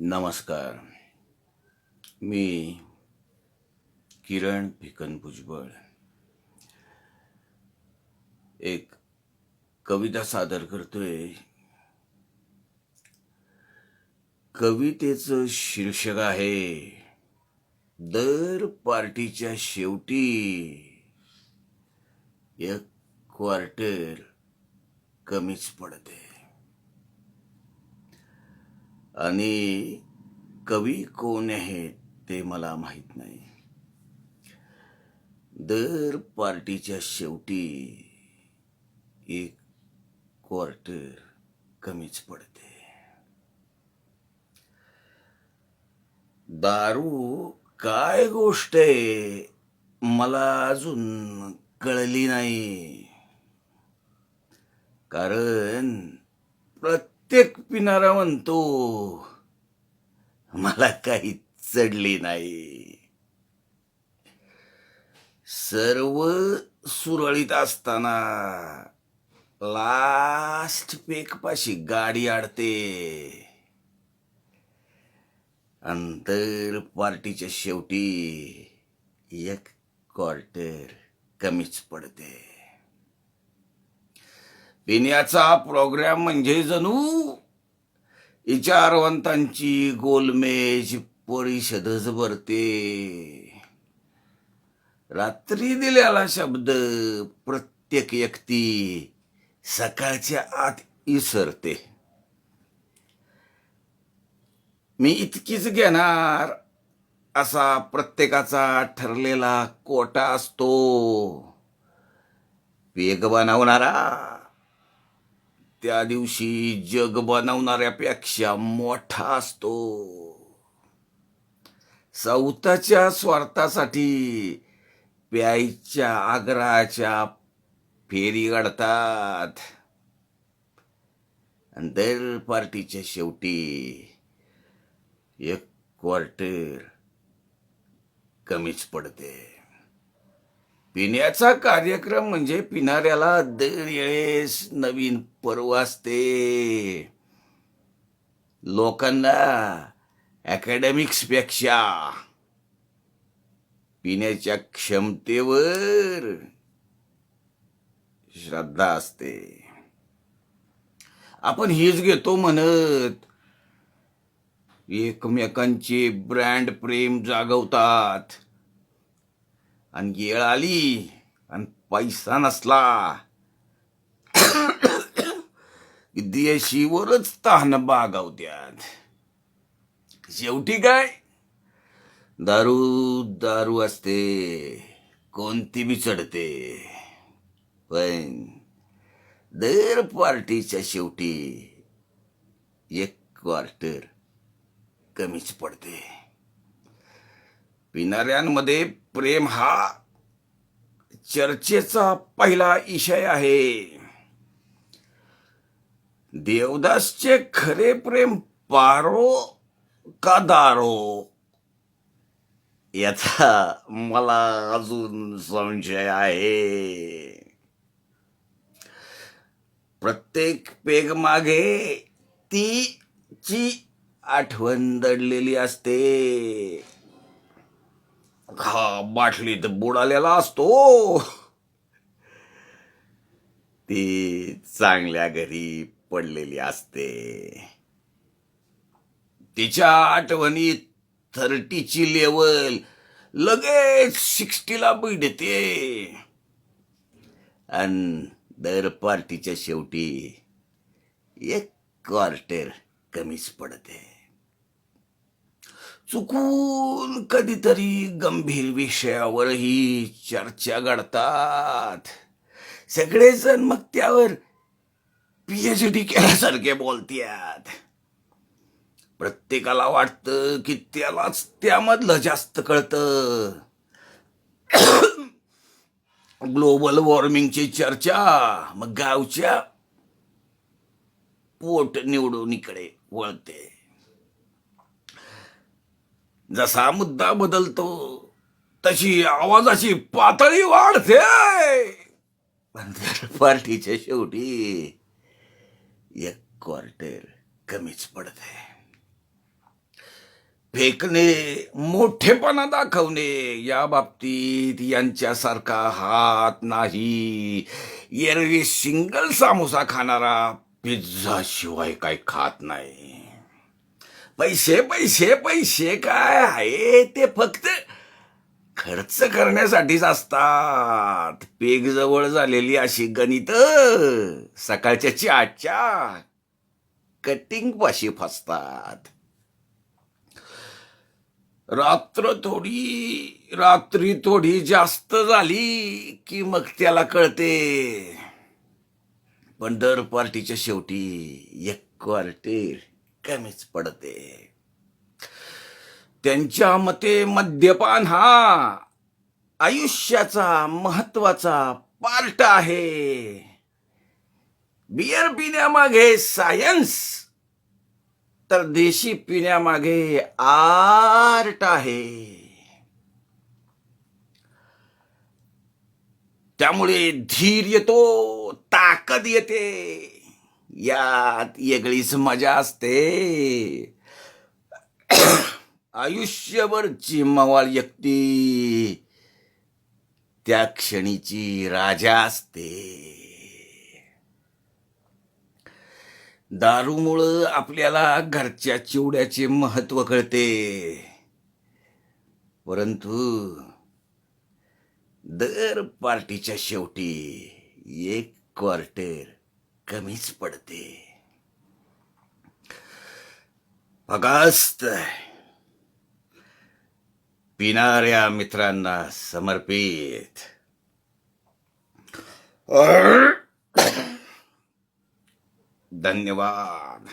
नमस्कार. मी किरण भिकन भुजबळ एक कविता सादर करतोय. कवितेचं शीर्षक आहे दर पार्टीच्या शेवटी एक क्वार्टर कमीच पडते. आणि कवी कोण आहे ते मला माहित नाही. दर पार्टीच्या शेवटी एक क्वार्टर कमीच पडते. दारू काय गोष्ट आहे मला अजून कळली नाही. कारण प्रत्येक पिणारा म्हणतो मला काही चढली नाही. सर्व सुरळीत असताना लास्ट पेक पाशी गाडी अडते. अंतर पार्टीच्या शेवटी एक क्वार्टर कमीच पडते. पिण्याचा प्रोग्राम म्हणजे जणू विचारवंतांची गोलमेज परिषदच भरते. रात्री दिलेला शब्द प्रत्येक व्यक्ती सकाळच्या आत विसरते. मी इतकीच घेणार असा प्रत्येकाचा ठरलेला कोटा असतो. पेग बनवणारा त्या दिवशी जग बनवणाऱ्यापेक्षा मोठा असतो. स्वतःच्या स्वार्थासाठी प्यायच्या आग्रहाच्या फेरी काढतात. आणि दर पार्टीच्या शेवटी एक क्वार्टर कमीच पडते. पिण्याचा कार्यक्रम म्हणजे पिणाऱ्याला दरवेळेस नवीन पर्व असते. लोकांना अकॅडमिक्स पेक्षा पिण्याच्या क्षमतेवर श्रद्धा असते. आपण हेच घेतो म्हणत एकमेकांचे ब्रँड प्रेम जागवतात. आणि गेळ आली आणि पैसा नसला देशीवरच तहान बागावत्यात. शेवटी काय दारू दारू असते. कोणती बी चढते. पण दर पार्टीच्या शेवटी एक क्वार्टर कमीच पडते. पिणाऱ्यांमध्ये प्रेम हा चर्चेचा पहिला विषय आहे. देवदासचे खरे प्रेम पारो का दारो याचा मला अजून संशय आहे. प्रत्येक पेग मागे तीची आठवण दडलेली असते. हा बाटलीत बुडालेला असतो. ती चांगल्या घरी पडलेली असते. तिच्या आठवणीत 30ची लेवल लगेच 60ला भिडते. आणि दर पार्टीच्या शेवटी एक क्वार्टर कमीच पडते. चुकून कधीतरी गंभीर विषयावरही चर्चा घडतात. सगळेजण मग त्यावर PhD केल्यासारखे बोलतात. प्रत्येकाला वाटतं की त्यालाच त्यामधलं जास्त कळतं. ग्लोबल वॉर्मिंगची चर्चा मग गावच्या पोट निवडणुकीकडे वळते. जसा मुद्दा बदलतो तशी आवाजाची पातळी वाढते. पण पार्टीच्या शेवटी एक क्वार्टर कमीच पडते. फेकणे, मोठेपणा दाखवणे या बाबतीत यांच्यासारखा हात नाही. एरवी सिंगल सामोसा खाणारा पिझ्झा शिवाय काय खात नाही. पैसे पैसे पैसे काय आहे ते फक्त खर्च करण्यासाठीच असतात. पेग जवळ झालेली अशी गणित सकाळच्या चहाच्या कटिंग पाशी फसतात. रात्री थोडी जास्त झाली की मग त्याला कळते. पण दर पार्टीच्या शेवटी एक क्वार्टर कमीच पडते. त्यांच्या मते मद्यपान हा आयुष्याचा महत्वाचा पार्ट आहे. बियर पिण्यामागे सायन्स तर देशी पिण्यामागे आर्ट आहे. त्यामुळे धीर येतो, ताकद येते, यात वेगळीच मजा असते. आयुष्यभरची मवाळ व्यक्ती त्या क्षणीची राजा असते. दारूमुळं आपल्याला घरच्या चिवड्याचे महत्व कळते, परंतु दर पार्टीच्या शेवटी एक क्वार्टर कमीच पडते. फक्त पिणाऱ्या मित्रांना समर्पित. धन्यवाद.